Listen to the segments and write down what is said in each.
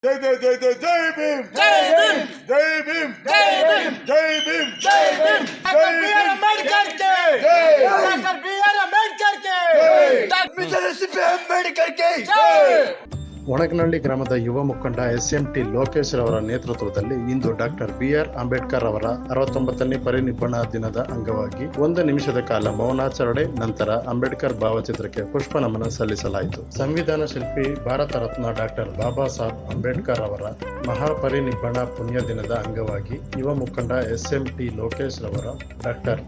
जय जय जय जय जय भीम जय भीम जय भीम जय भीम जय भीम जय भीम डॉक्टर बी.आर. अम्बेडकर के जय डॉक्टर बी.आर. अम्बेडकर के डॉक्टर सी.पी. अम्बेडकर के जय ಒಣಕನಹಳ್ಳಿ ಗ್ರಾಮದ ಯುವ ಮುಖಂಡ ಎಸ್ಎಂಟಿ ಲೋಕೇಶ್ ರವರ ನೇತೃತ್ವದಲ್ಲಿ ಇಂದು ಡಾಕ್ಟರ್ ಬಿ.ಆರ್. ಅಂಬೇಡ್ಕರ್ ಅವರ 69ನೇ ಪರಿನಿಬ್ಬಣ ದಿನದ ಅಂಗವಾಗಿ 1 ನಿಮಿಷದ ಕಾಲ ಮೌನಾಚರಣೆ ನಂತರ ಅಂಬೇಡ್ಕರ್ ಭಾವಚಿತ್ರಕ್ಕೆ ಪುಷ್ಪ ನಮನ ಸಲ್ಲಿಸಲಾಯಿತು. ಸಂವಿಧಾನ ಶಿಲ್ಪಿ ಭಾರತ ರತ್ನ ಡಾಕ್ಟರ್ ಬಾಬಾ ಸಾಹೇಬ್ ಅಂಬೇಡ್ಕರ್ ಅವರ ಮಹಾಪರಿನಿಬ್ಬಣ ಪುಣ್ಯ ದಿನದ ಅಂಗವಾಗಿ ಯುವ ಮುಖಂಡ ಎಸ್ಎಂಟಿ ಲೋಕೇಶ್ ರವರ ಡಾಕ್ಟರ್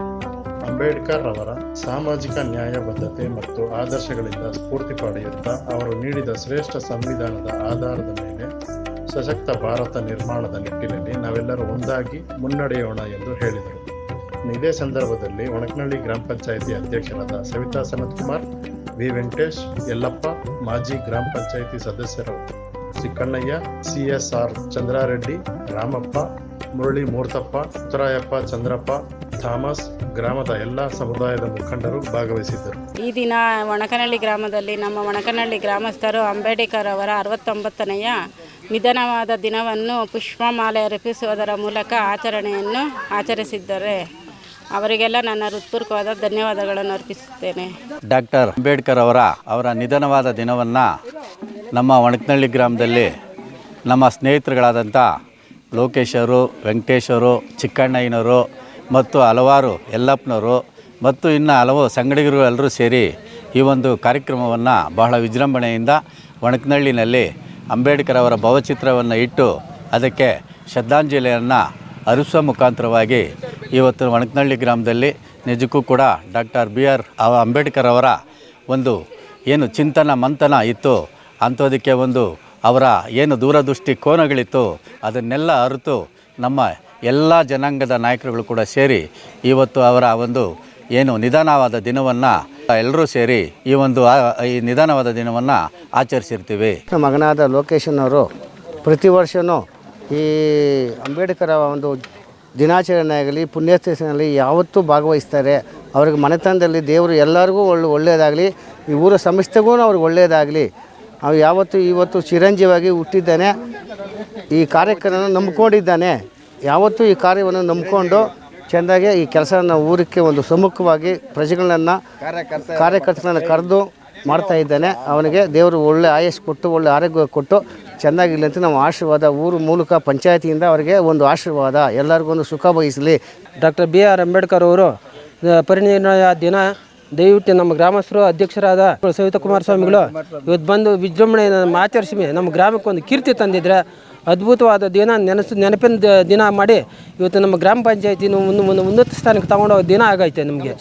ಅಂಬೇಡ್ಕರ್ ಅವರ ಸಾಮಾಜಿಕ ನ್ಯಾಯಬದ್ಧತೆ ಮತ್ತು ಆದರ್ಶಗಳಿಂದ ಸ್ಫೂರ್ತಿ ಪಡೆಯುತ್ತಾ ಅವರು ನೀಡಿದ ಶ್ರೇಷ್ಠ ಸಂವಿಧಾನದ ಆಧಾರದ ಮೇಲೆ ಸಶಕ್ತ ಭಾರತ ನಿರ್ಮಾಣದ ನಿಟ್ಟಿನಲ್ಲಿ ನಾವೆಲ್ಲರೂ ಒಂದಾಗಿ ಮುನ್ನಡೆಯೋಣ ಎಂದು ಹೇಳಿದರು. ಇದೇ ಸಂದರ್ಭದಲ್ಲಿ ಒಣಕನಹಳ್ಳಿ ಗ್ರಾಮ ಪಂಚಾಯಿತಿ ಅಧ್ಯಕ್ಷರಾದ ಸವಿತಾ ಸನತ್ ಕುಮಾರ್, ವಿ ವೆಂಕಟೇಶ್, ಯಲ್ಲಪ್ಪ, ಮಾಜಿ ಗ್ರಾಮ ಪಂಚಾಯಿತಿ ಸದಸ್ಯರು ಸಿಕ್ಕಣ್ಣಯ್ಯ, ಸಿಎಸ್ಆರ್ ಚಂದ್ರಾರೆಡ್ಡಿ, ರಾಮಪ್ಪ, ಮುರಳಿ ಮೂರ್ತಪ್ಪ, ಉತ್ತರಾಯಪ್ಪ, ಚಂದ್ರಪ್ಪ, ಥಾಮಸ್, ಗ್ರಾಮದ ಎಲ್ಲ ಸಮುದಾಯದ ಮುಖಂಡರು ಭಾಗವಹಿಸಿದ್ದರು. ಈ ದಿನ ಒಣಕನಹಳ್ಳಿ ಗ್ರಾಮದಲ್ಲಿ ನಮ್ಮ ಒಣಕನಹಳ್ಳಿ ಗ್ರಾಮಸ್ಥರು ಅಂಬೇಡ್ಕರ್ ಅವರ 69ನೆಯ ನಿಧನವಾದ ದಿನವನ್ನು ಪುಷ್ಪಮಾಲೆ ಅರ್ಪಿಸುವುದರ ಮೂಲಕ ಆಚರಣೆಯನ್ನು ಆಚರಿಸಿದ್ದಾರೆ. ಅವರಿಗೆಲ್ಲ ನನ್ನ ಹೃತ್ಪೂರ್ವಕವಾದ ಧನ್ಯವಾದಗಳನ್ನು ಅರ್ಪಿಸುತ್ತೇನೆ. ಡಾಕ್ಟರ್ ಅಂಬೇಡ್ಕರ್ ಅವರ ನಿಧನವಾದ ದಿನವನ್ನು ನಮ್ಮ ಒಣಕನಹಳ್ಳಿ ಗ್ರಾಮದಲ್ಲಿ ನಮ್ಮ ಸ್ನೇಹಿತರುಗಳಾದಂಥ ಲೋಕೇಶ್ ಅವರು, ವೆಂಕಟೇಶ್ ಅವರು, ಚಿಕ್ಕಣ್ಣಯ್ಯನವರು ಮತ್ತು ಹಲವಾರು ಯಲ್ಲಪ್ಪನವರು ಮತ್ತು ಇನ್ನು ಹಲವು ಸಂಗಡಿಗರು ಎಲ್ಲರೂ ಸೇರಿ ಈ ಒಂದು ಕಾರ್ಯಕ್ರಮವನ್ನು ಬಹಳ ವಿಜೃಂಭಣೆಯಿಂದ ಒಣಕನಹಳ್ಳಿನಲ್ಲಿ ಅಂಬೇಡ್ಕರ್ ಅವರ ಭಾವಚಿತ್ರವನ್ನು ಇಟ್ಟು ಅದಕ್ಕೆ ಶ್ರದ್ಧಾಂಜಲಿಯನ್ನು ಅರ್ಪಿಸುವ ಮುಖಾಂತರವಾಗಿ ಇವತ್ತು ಒಣಕನಹಳ್ಳಿ ಗ್ರಾಮದಲ್ಲಿ ನಿಜಕ್ಕೂ ಕೂಡ ಡಾಕ್ಟರ್ ಬಿ.ಆರ್. ಅಂಬೇಡ್ಕರ್ ಅವರ ಒಂದು ಏನು ಚಿಂತನ ಮಂಥನ ಇತ್ತು, ಅಂಥದಕ್ಕೆ ಒಂದು ಅವರ ಏನು ದೂರದೃಷ್ಟಿ ಕೋನಗಳಿತ್ತು ಅದನ್ನೆಲ್ಲ ಅರಿತು ನಮ್ಮ ಎಲ್ಲ ಜನಾಂಗದ ನಾಯಕರುಗಳು ಕೂಡ ಸೇರಿ ಇವತ್ತು ಅವರ ಒಂದು ಏನು ನಿಧನವಾದ ದಿನವನ್ನು ಎಲ್ಲರೂ ಸೇರಿ ಈ ನಿಧನವಾದ ದಿನವನ್ನು ಆಚರಿಸಿರ್ತೀವಿ. ಮಗನಾದ ಲೋಕೇಶನವರು ಪ್ರತಿ ವರ್ಷವೂ ಈ ಅಂಬೇಡ್ಕರ್ ಒಂದು ದಿನಾಚರಣೆ ಆಗಲಿ ಪುಣ್ಯತಿಥಿಯಲ್ಲಿ ಯಾವತ್ತೂ ಭಾಗವಹಿಸ್ತಾರೆ. ಅವ್ರಿಗೆ ಮನೆತನದಲ್ಲಿ ದೇವರು ಎಲ್ಲರಿಗೂ ಒಳ್ಳೆಯದಾಗಲಿ, ಈ ಊರ ಸಂಸ್ಥೆಗೂ ಅವ್ರಿಗೆ ಒಳ್ಳೆಯದಾಗಲಿ. ಅವ್ರು ಇವತ್ತು ಚಿರಂಜೀವಾಗಿ ಹುಟ್ಟಿದ್ದಾನೆ. ಈ ಕಾರ್ಯಕ್ರಮವನ್ನು ನಂಬ್ಕೊಂಡಿದ್ದಾನೆ. ಯಾವತ್ತೂ ಈ ಕಾರ್ಯವನ್ನು ನಂಬಿಕೊಂಡು ಚೆಂದಾಗಿ ಈ ಕೆಲಸನ ಊರಕ್ಕೆ ಒಂದು ಸಮ್ಮುಖವಾಗಿ ಪ್ರಜೆಗಳನ್ನು ಕಾರ್ಯಕರ್ತರನ್ನು ಕರೆದು ಮಾಡ್ತಾ ಇದ್ದಾನೆ. ಅವನಿಗೆ ದೇವರು ಒಳ್ಳೆ ಆಯಸ್ಸು ಕೊಟ್ಟು ಒಳ್ಳೆ ಆರೋಗ್ಯ ಕೊಟ್ಟು ಚೆಂದಾಗಿರಲಿ ಅಂತ ನಾವು ಆಶೀರ್ವಾದ ಊರು ಮೂಲಕ ಪಂಚಾಯತಿಯಿಂದ ಅವರಿಗೆ ಒಂದು ಆಶೀರ್ವಾದ, ಎಲ್ಲರಿಗೊಂದು ಸುಖ ಬಯಸಲಿ. Doctor B R. ಅಂಬೇಡ್ಕರ್ ಅವರು ಪರಿನಿರ್ವಾಣ ದಿನ ದಯವಿಟ್ಟು ನಮ್ಮ ಗ್ರಾಮಸ್ಥರು ಅಧ್ಯಕ್ಷರಾದ ಸವಿತಾ ಕುಮಾರ ಸ್ವಾಮಿಗಳು ಇವತ್ತು ಬಂದು ವಿಜೃಂಭಣೆಯನ್ನು ಆಚರಿಸಿ ನಮ್ಮ ಗ್ರಾಮಕ್ಕೆ ಒಂದು ಕೀರ್ತಿ ತಂದಿದ್ರೆ ಅದ್ಭುತವಾದ ದಿನ ನೆನಪಿನ ದಿನ ಮಾಡಿ ಇವತ್ತು ನಮ್ಮ ಗ್ರಾಮ ಪಂಚಾಯತಿನ ಉನ್ನತ ಸ್ಥಾನಕ್ಕೆ ತಗೊಂಡೋಗೋ ದಿನ ಆಗೈತೆ ನಮಗೆ.